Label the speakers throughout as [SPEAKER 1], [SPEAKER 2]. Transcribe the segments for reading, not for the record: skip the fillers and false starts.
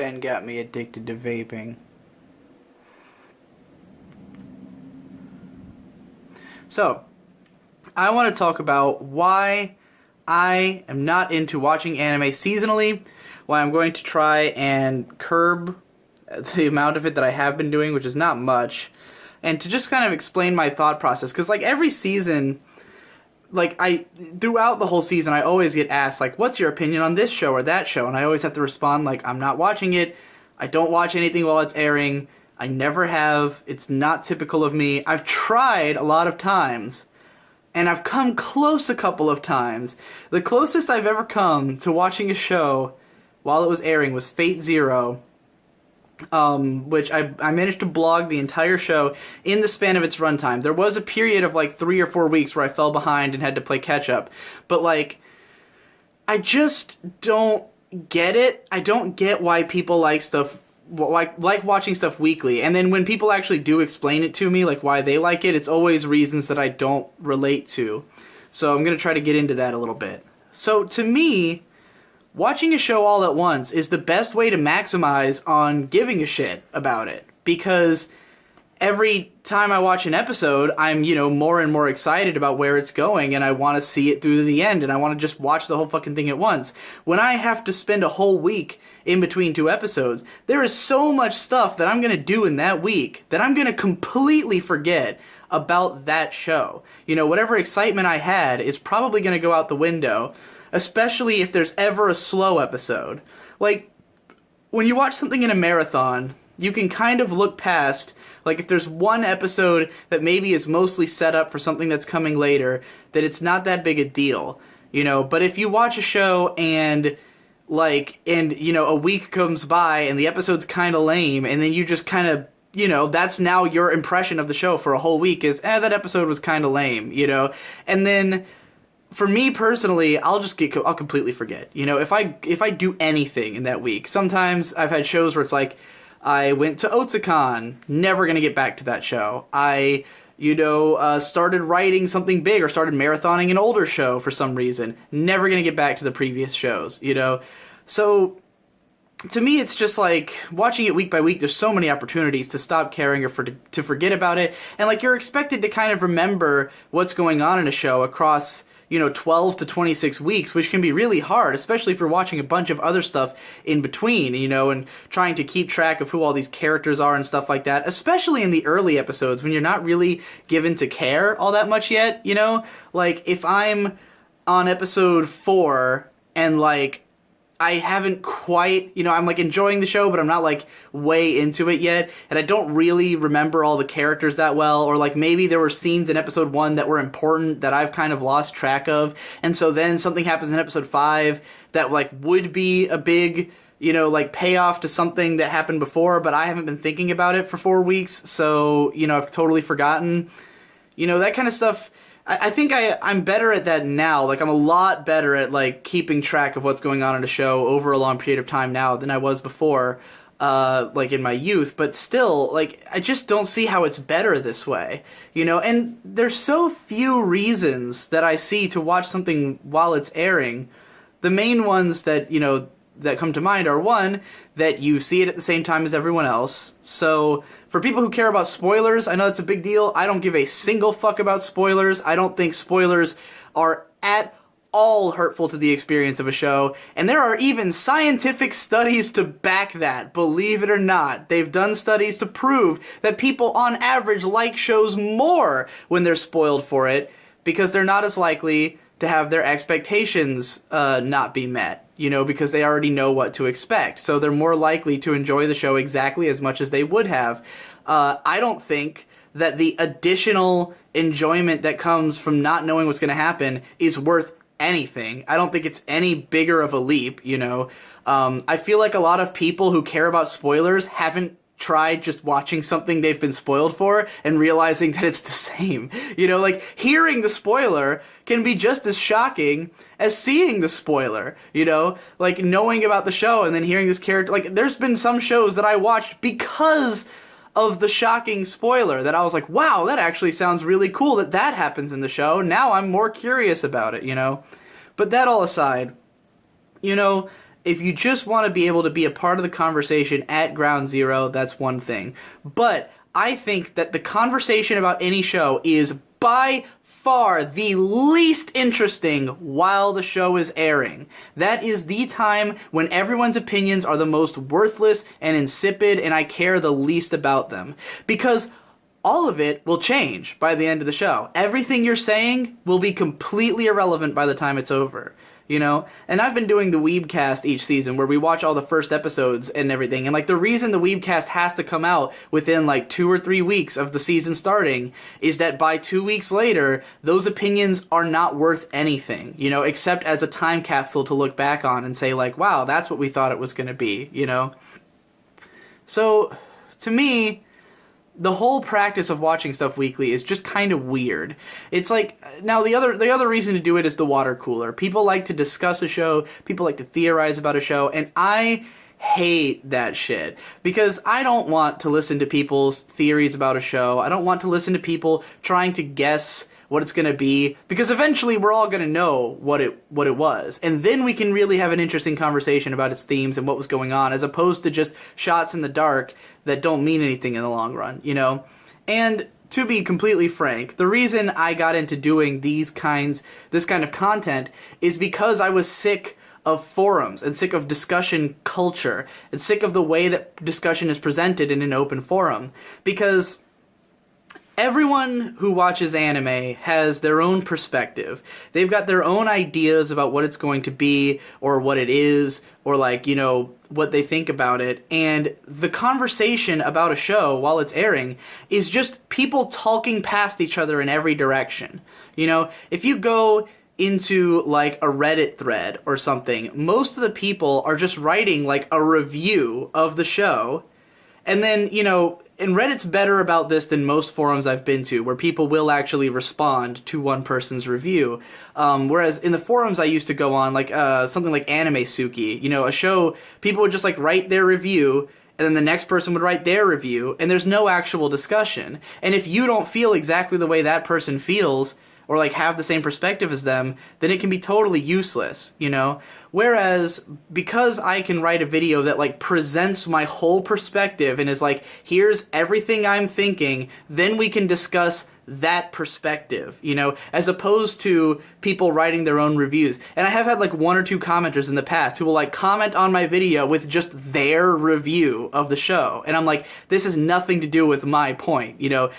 [SPEAKER 1] Ben got me addicted to vaping. So, I want to talk about why I am not into watching anime seasonally, why I'm going to try and curb the amount of it that I have been doing, which is not much, and to just kind of explain my thought process, because like every season, throughout the whole season, I always get asked, like, what's your opinion on this show or that show? And I always have to respond, like, I'm not watching it. I don't watch anything while it's airing. I never have. It's not typical of me. I've tried a lot of times, and I've come close a couple of times. The closest I've ever come to watching a show while it was airing was Fate Zero, which I managed to blog the entire show in the span of its runtime. There was a period of like 3 or 4 weeks where I fell behind and had to play catch up. But like, I just don't get it. I don't get why people like stuff, like watching stuff weekly. And then when people actually do explain it to me, like why they like it, it's always reasons that I don't relate to. So I'm going to try to get into that a little bit. So to me, watching a show all at once is the best way to maximize on giving a shit about it, because every time I watch an episode, I'm, more and more excited about where it's going, and I want to see it through to the end, and I want to just watch the whole fucking thing at once. When I have to spend a whole week in between 2 episodes, there is so much stuff that I'm going to do in that week that I'm going to completely forget about that show. Whatever excitement I had is probably going to go out the window, especially if there's ever a slow episode. Like, when you watch something in a marathon, you can kind of look past, like, if there's one episode that maybe is mostly set up for something that's coming later, that it's not that big a deal, But if you watch a show and, a week comes by and the episode's kind of lame, and then you just kind of, that's now your impression of the show for a whole week is, that episode was kind of lame, And then, for me personally, I'll completely forget. If I do anything in that week, sometimes I've had shows where it's like, I went to Otsukan, never gonna get back to that show. I, started writing something big or started marathoning an older show for some reason, never gonna get back to the previous shows, So, to me, it's just like, watching it week by week, there's so many opportunities to stop caring or to forget about it, and like, you're expected to kind of remember what's going on in a show across 12 to 26 weeks, which can be really hard, especially if you're watching a bunch of other stuff in between, and trying to keep track of who all these characters are and stuff like that, especially in the early episodes when you're not really given to care all that much yet, Like, if I'm on episode 4 and, like, I haven't quite, I'm, like, enjoying the show, but I'm not, like, way into it yet, and I don't really remember all the characters that well, or, like, maybe there were scenes in episode 1 that were important that I've kind of lost track of, and so then something happens in episode 5 that, like, would be a big, payoff to something that happened before, but I haven't been thinking about it for 4 weeks, so, I've totally forgotten. That kind of stuff. I think I'm better at that now. Like, I'm a lot better at, like, keeping track of what's going on in a show over a long period of time now than I was before, like, in my youth. But still, like, I just don't see how it's better this way, And there's so few reasons that I see to watch something while it's airing. The main ones that, that come to mind are, one, that you see it at the same time as everyone else. So, for people who care about spoilers, I know that's a big deal. I don't give a single fuck about spoilers. I don't think spoilers are at all hurtful to the experience of a show. And there are even scientific studies to back that, believe it or not. They've done studies to prove that people on average like shows more when they're spoiled for it, because they're not as likely to have their expectations not be met. Because they already know what to expect. So they're more likely to enjoy the show exactly as much as they would have. I don't think that the additional enjoyment that comes from not knowing what's going to happen is worth anything. I don't think it's any bigger of a leap, I feel like a lot of people who care about spoilers haven't tried just watching something they've been spoiled for and realizing that it's the same. Like, hearing the spoiler can be just as shocking as seeing the spoiler, Like, knowing about the show and then hearing this character. Like, there's been some shows that I watched because of the shocking spoiler that I was like, wow, that actually sounds really cool that happens in the show. Now I'm more curious about it, But that all aside, If you just want to be able to be a part of the conversation at ground zero, that's one thing. But I think that the conversation about any show is by far the least interesting while the show is airing. That is the time when everyone's opinions are the most worthless and insipid, and I care the least about them. Because all of it will change by the end of the show. Everything you're saying will be completely irrelevant by the time it's over. You know? And I've been doing the Weebcast each season where we watch all the first episodes and everything. And, like, the reason the Weebcast has to come out within, like, 2 or 3 weeks of the season starting is that by 2 weeks later, those opinions are not worth anything, you know, except as a time capsule to look back on and say, like, wow, that's what we thought it was going to be, you know? So, to me, the whole practice of watching stuff weekly is just kind of weird. It's like, now the other reason to do it is the water cooler. People like to discuss a show, people like to theorize about a show, and I hate that shit. Because I don't want to listen to people's theories about a show. I don't want to listen to people trying to guess what it's going to be, because eventually we're all going to know what it was, and then we can really have an interesting conversation about its themes and what was going on, as opposed to just shots in the dark that don't mean anything in the long run, you know? And to be completely frank, the reason I got into doing this kind of content is because I was sick of forums and sick of discussion culture and sick of the way that discussion is presented in an open forum, because everyone who watches anime has their own perspective. They've got their own ideas about what it's going to be, or what it is, or, like, you know, what they think about it. And the conversation about a show while it's airing is just people talking past each other in every direction. You know, if you go into, like, a Reddit thread or something, most of the people are just writing, like, a review of the show. And then, you know, and Reddit's better about this than most forums I've been to, where people will actually respond to one person's review. Whereas in the forums I used to go on, like, something like Anime Suki, you know, a show, people would just, like, write their review, and then the next person would write their review, and there's no actual discussion. And if you don't feel exactly the way that person feels, or, like, have the same perspective as them, then it can be totally useless, you know? Whereas, because I can write a video that, like, presents my whole perspective and is like, here's everything I'm thinking, then we can discuss that perspective, you know, as opposed to people writing their own reviews. And I have had, like, 1 or 2 commenters in the past who will, like, comment on my video with just their review of the show. And I'm like, this has nothing to do with my point, you know?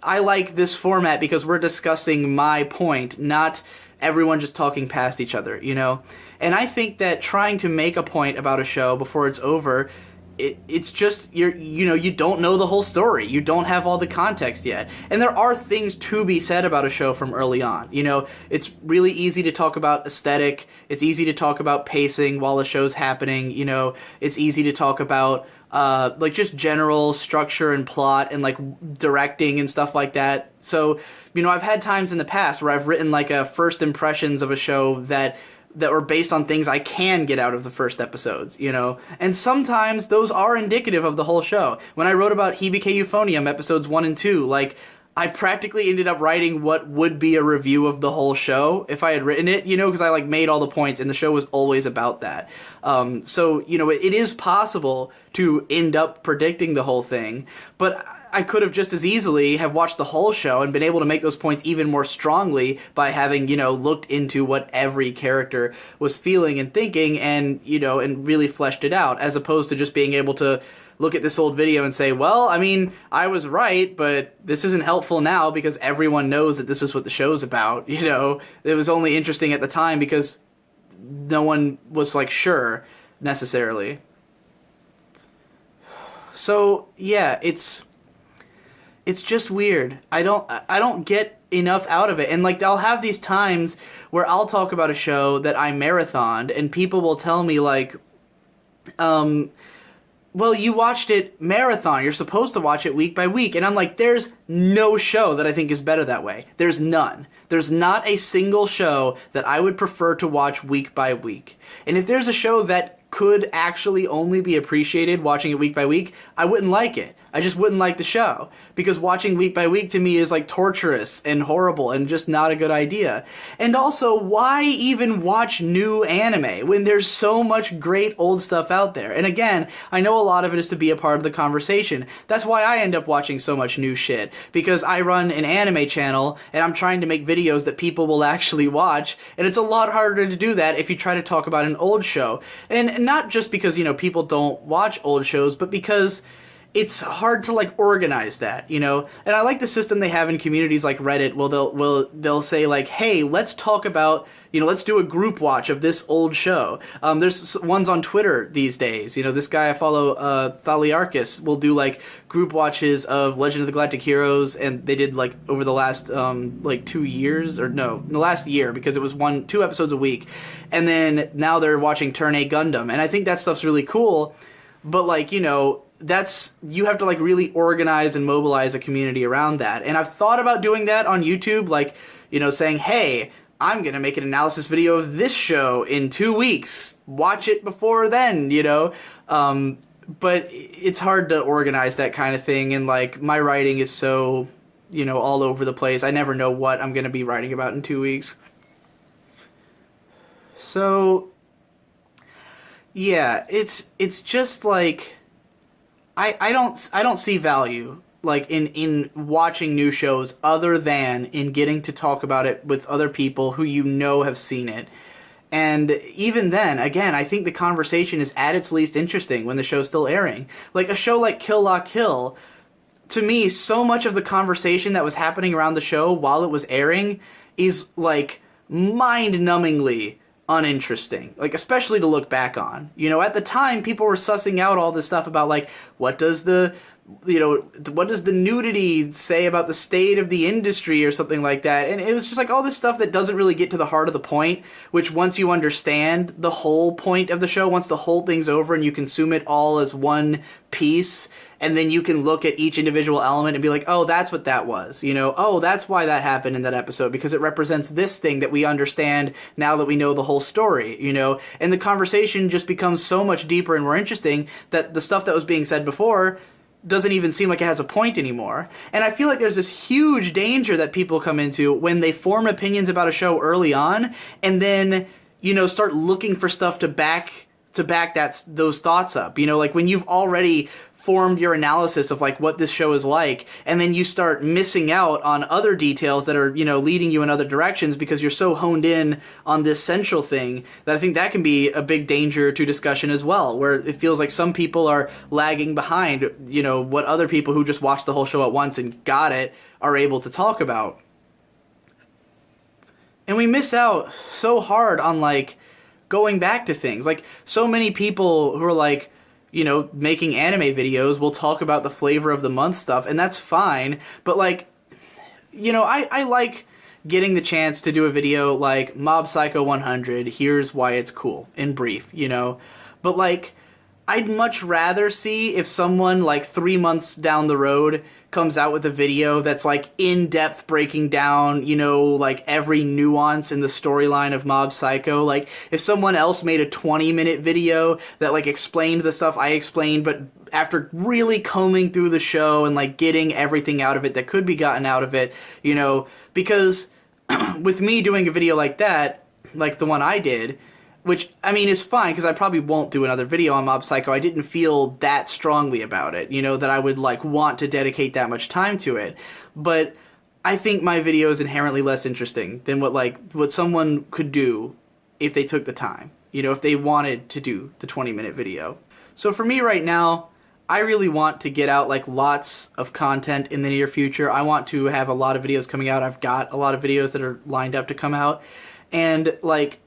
[SPEAKER 1] I like this format because we're discussing my point, not everyone just talking past each other, you know? And I think that trying to make a point about a show before it's over, it's just, you don't know the whole story. You don't have all the context yet. And there are things to be said about a show from early on. You know, it's really easy to talk about aesthetic. It's easy to talk about pacing while the show's happening. You know, it's easy to talk about like, just general structure and plot and, like, directing and stuff like that. So, you know, I've had times in the past where I've written, like, a first impressions of a show that were based on things I can get out of the first episodes, you know? And sometimes those are indicative of the whole show. When I wrote about Hibike Euphonium episodes 1 and 2, like, I practically ended up writing what would be a review of the whole show if I had written it, you know, because I, like, made all the points, and the show was always about that. So, you know, it is possible to end up predicting the whole thing, but I could have just as easily have watched the whole show and been able to make those points even more strongly by having, you know, looked into what every character was feeling and thinking, and, you know, and really fleshed it out, as opposed to just being able to look at this old video and say, well, I mean, I was right, but this isn't helpful now because everyone knows that this is what the show's about, you know? It was only interesting at the time because no one was, like, sure, necessarily. So, yeah, it's just weird. I don't get enough out of it. And, like, I'll have these times where I'll talk about a show that I marathoned, and people will tell me, like, well, you watched it marathon. You're supposed to watch it week by week. And I'm like, there's no show that I think is better that way. There's none. There's not a single show that I would prefer to watch week by week. And if there's a show that could actually only be appreciated watching it week by week, I wouldn't like it. I just wouldn't like the show, because watching week by week to me is like torturous and horrible and just not a good idea. And also, why even watch new anime when there's so much great old stuff out there? And again, I know a lot of it is to be a part of the conversation. That's why I end up watching so much new shit, because I run an anime channel and I'm trying to make videos that people will actually watch, and it's a lot harder to do that if you try to talk about an old show. And not just because, you know, people don't watch old shows, but because it's hard to like organize that, you know. And I like the system they have in communities like Reddit. Well, they'll say like, hey, let's talk about, you know, let's do a group watch of this old show. There's ones on Twitter these days. You know, this guy I follow, Thaliarchus, will do like group watches of Legend of the Galactic Heroes, and they did like over the last like 2 years, or no, in the last year, because it was 2 episodes a week, and then now they're watching Turn A Gundam, and I think that stuff's really cool. But like, you know, you have to like really organize and mobilize a community around that. And I've thought about doing that on YouTube, like, you know, saying, hey, I'm going to make an analysis video of this show in 2 weeks. Watch it before then, you know. But it's hard to organize that kind of thing. And like, my writing is so, you know, all over the place. I never know what I'm going to be writing about in 2 weeks. So yeah, it's just like, I don't see value like in watching new shows other than in getting to talk about it with other people who you know have seen it. And even then, again, I think the conversation is at its least interesting when the show's still airing. Like a show like Kill La Kill, to me, so much of the conversation that was happening around the show while it was airing is like mind-numbingly uninteresting, like especially to look back on. You know, at the time people were sussing out all this stuff about like, what does the nudity say about the state of the industry or something like that, and it was just like all this stuff that doesn't really get to the heart of the point, which once you understand the whole point of the show, once the whole thing's over and you consume it all as one piece, and then you can look at each individual element and be like, oh, that's what that was, you know, oh, that's why that happened in that episode, because it represents this thing that we understand now that we know the whole story, you know, and the conversation just becomes so much deeper and more interesting that the stuff that was being said before doesn't even seem like it has a point anymore. And I feel like there's this huge danger that people come into when they form opinions about a show early on, and then, you know, start looking for stuff to back those thoughts up. You know, like when you've already formed your analysis of like what this show is like, and then you start missing out on other details that are, you know, leading you in other directions because you're so honed in on this central thing, that I think that can be a big danger to discussion as well, where it feels like some people are lagging behind, you know, what other people who just watched the whole show at once and got it are able to talk about. And we miss out so hard on like going back to things. Like so many people who are like, you know, making anime videos will talk about the flavor of the month stuff, and that's fine, but like, you know, I like getting the chance to do a video like Mob Psycho 100, here's why it's cool, in brief, you know, but like, I'd much rather see if someone like 3 months down the road comes out with a video that's like in-depth breaking down, you know, like every nuance in the storyline of Mob Psycho. Like if someone else made a 20-minute video that like explained the stuff I explained, but after really combing through the show and like getting everything out of it that could be gotten out of it, you know, because with me doing a video like that, like the one I did, which, I mean, is fine, because I probably won't do another video on Mob Psycho. I didn't feel that strongly about it, you know, that I would, like, want to dedicate that much time to it. But I think my video is inherently less interesting than what someone could do if they took the time, you know, if they wanted to do the 20-minute video. So for me right now, I really want to get out, like, lots of content in the near future. I want to have a lot of videos coming out. I've got a lot of videos that are lined up to come out. And, like,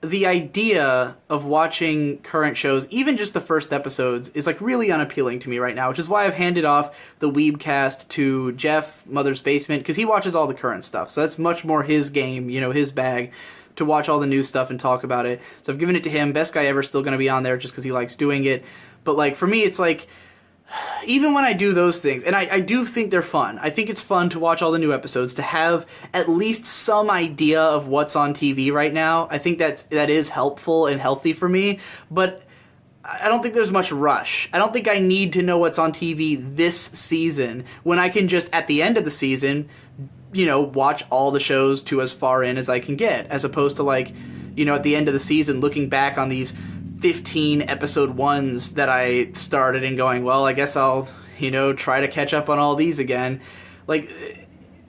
[SPEAKER 1] the idea of watching current shows, even just the first episodes, is like really unappealing to me right now, which is why I've handed off the Weebcast to Jeff, Mother's Basement, because he watches all the current stuff, so that's much more his game, you know, his bag, to watch all the new stuff and talk about it. So I've given it to him. Best Guy Ever still going to be on there just because he likes doing it, but like for me it's like, even when I do those things, and I do think they're fun. I think it's fun to watch all the new episodes, to have at least some idea of what's on TV right now. I think that is helpful and healthy for me, but I don't think there's much rush. I don't think I need to know what's on TV this season when I can just, at the end of the season, watch all the shows to as far in as I can get, as opposed to, like, at the end of the season looking back on these 15 episode ones that I started and going, well, I guess I'll, try to catch up on all these again. Like,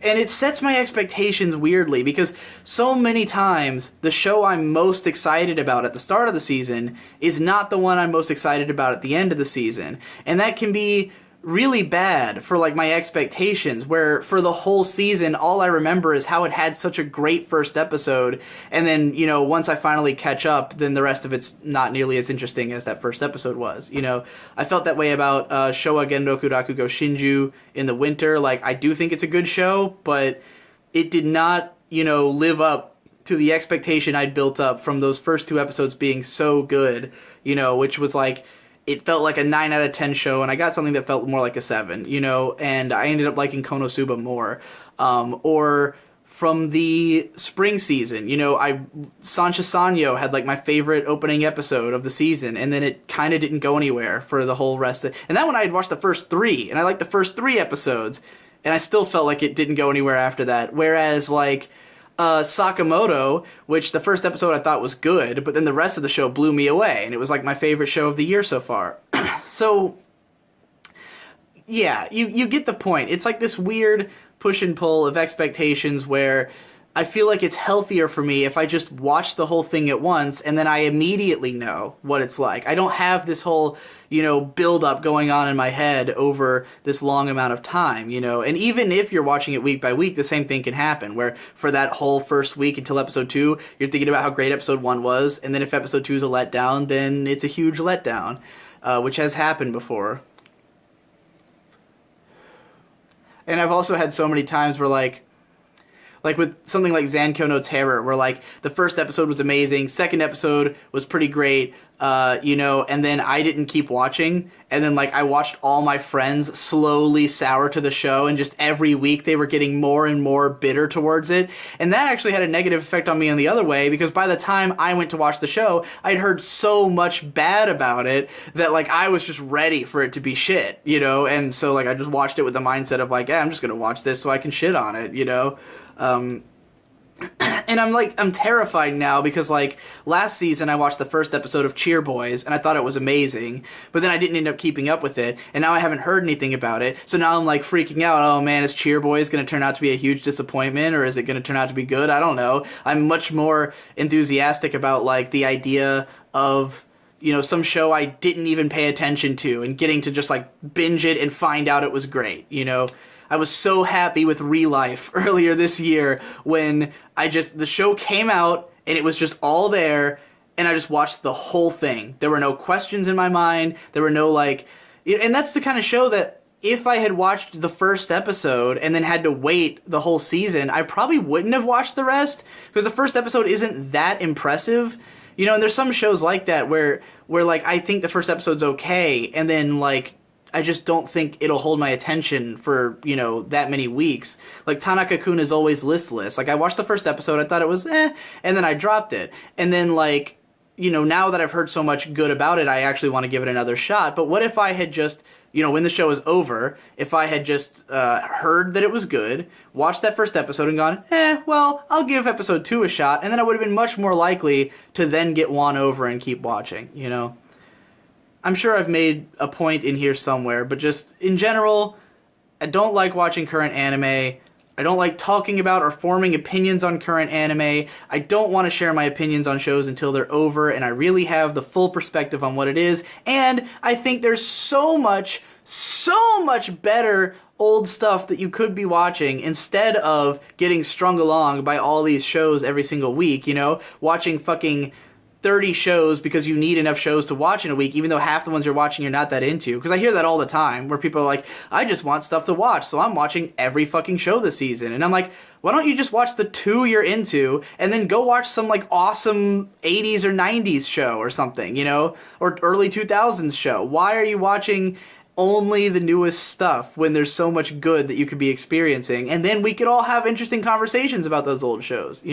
[SPEAKER 1] and it sets my expectations weirdly, because so many times the show I'm most excited about at the start of the season is not the one I'm most excited about at the end of the season. And that can be really bad for, like, my expectations, where for the whole season all I remember is how it had such a great first episode, and then, once I finally catch up, then the rest of it's not nearly as interesting as that first episode was. I felt that way about Showa Genroku Rakugo Shinju in the winter. Like, I do think it's a good show, but it did not, live up to the expectation I'd built up from those first 2 episodes being so good, which was like, it felt like a 9 out of 10 show, and I got something that felt more like a 7, and I ended up liking Konosuba more. Or from the spring season, Sancha Sanyo had, like, my favorite opening episode of the season, and then it kind of didn't go anywhere for the whole rest of it. And that one I had watched the first 3, and I liked the first 3 episodes, and I still felt like it didn't go anywhere after that. Whereas, like, Sakamoto, which the first episode I thought was good, but then the rest of the show blew me away, and it was like my favorite show of the year so far. So, yeah, you get the point. It's like this weird push and pull of expectations where I feel like it's healthier for me if I just watch the whole thing at once, and then I immediately know what it's like. I don't have this whole, build-up going on in my head over this long amount of time, And even if you're watching it week by week, the same thing can happen, where for that whole first week until episode 2, you're thinking about how great episode 1 was, and then if episode 2 is a letdown, then it's a huge letdown, which has happened before. And I've also had so many times where, like with something like Zankyou no Terror, where, like, the first episode was amazing, second episode was pretty great, and then I didn't keep watching, and then, like, I watched all my friends slowly sour to the show, and just every week they were getting more and more bitter towards it, and that actually had a negative effect on me in the other way, because by the time I went to watch the show, I'd heard so much bad about it that, like, I was just ready for it to be shit, and so, like, I just watched it with the mindset of, like, I'm just gonna watch this so I can shit on it, and I'm terrified now because, like, last season I watched the first episode of Cheer Boys and I thought it was amazing, but then I didn't end up keeping up with it, and now I haven't heard anything about it, so now I'm, like, freaking out. Oh man, is Cheer Boys going to turn out to be a huge disappointment, or is it going to turn out to be good? I don't know. I'm much more enthusiastic about, like, the idea of, some show I didn't even pay attention to and getting to just, like, binge it and find out it was great, I was so happy with Relife earlier this year when the show came out and it was just all there, and I just watched the whole thing. There were no questions in my mind. There were no, like, and that's the kind of show that if I had watched the first episode and then had to wait the whole season, I probably wouldn't have watched the rest, because the first episode isn't that impressive. And there's some shows like that where like, I think the first episode's okay, and then, like, I just don't think it'll hold my attention for, that many weeks. Like, Tanaka-kun is always listless. Like, I watched the first episode, I thought it was and then I dropped it. And then, like, now that I've heard so much good about it, I actually want to give it another shot. But what if I had just, when the show is over, if I had just heard that it was good, watched that first episode and gone, well, I'll give episode 2 a shot, and then I would have been much more likely to then get won over and keep watching, I'm sure I've made a point in here somewhere, but just in general, I don't like watching current anime. I don't like talking about or forming opinions on current anime. I don't want to share my opinions on shows until they're over, and I really have the full perspective on what it is. And I think there's so much better old stuff that you could be watching instead of getting strung along by all these shows every single week, watching fucking 30 shows because you need enough shows to watch in a week, even though half the ones you're watching you're not that into. Because I hear that all the time, where people are like, I just want stuff to watch, so I'm watching every fucking show this season. And I'm like, why don't you just watch the 2 you're into, and then go watch some, like, awesome 80s or 90s show or something, or early 2000s show? Why are you watching only the newest stuff when there's so much good that you could be experiencing? And then we could all have interesting conversations about those old shows,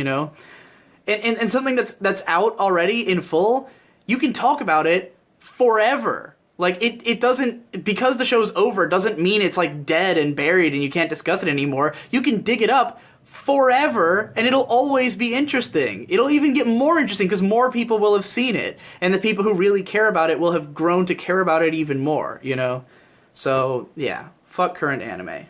[SPEAKER 1] And something that's out already in full, you can talk about it forever. Like, it doesn't, because the show's over, doesn't mean it's like dead and buried and you can't discuss it anymore. You can dig it up forever and it'll always be interesting. It'll even get more interesting because more people will have seen it, and the people who really care about it will have grown to care about it even more, you know? So, yeah, fuck current anime.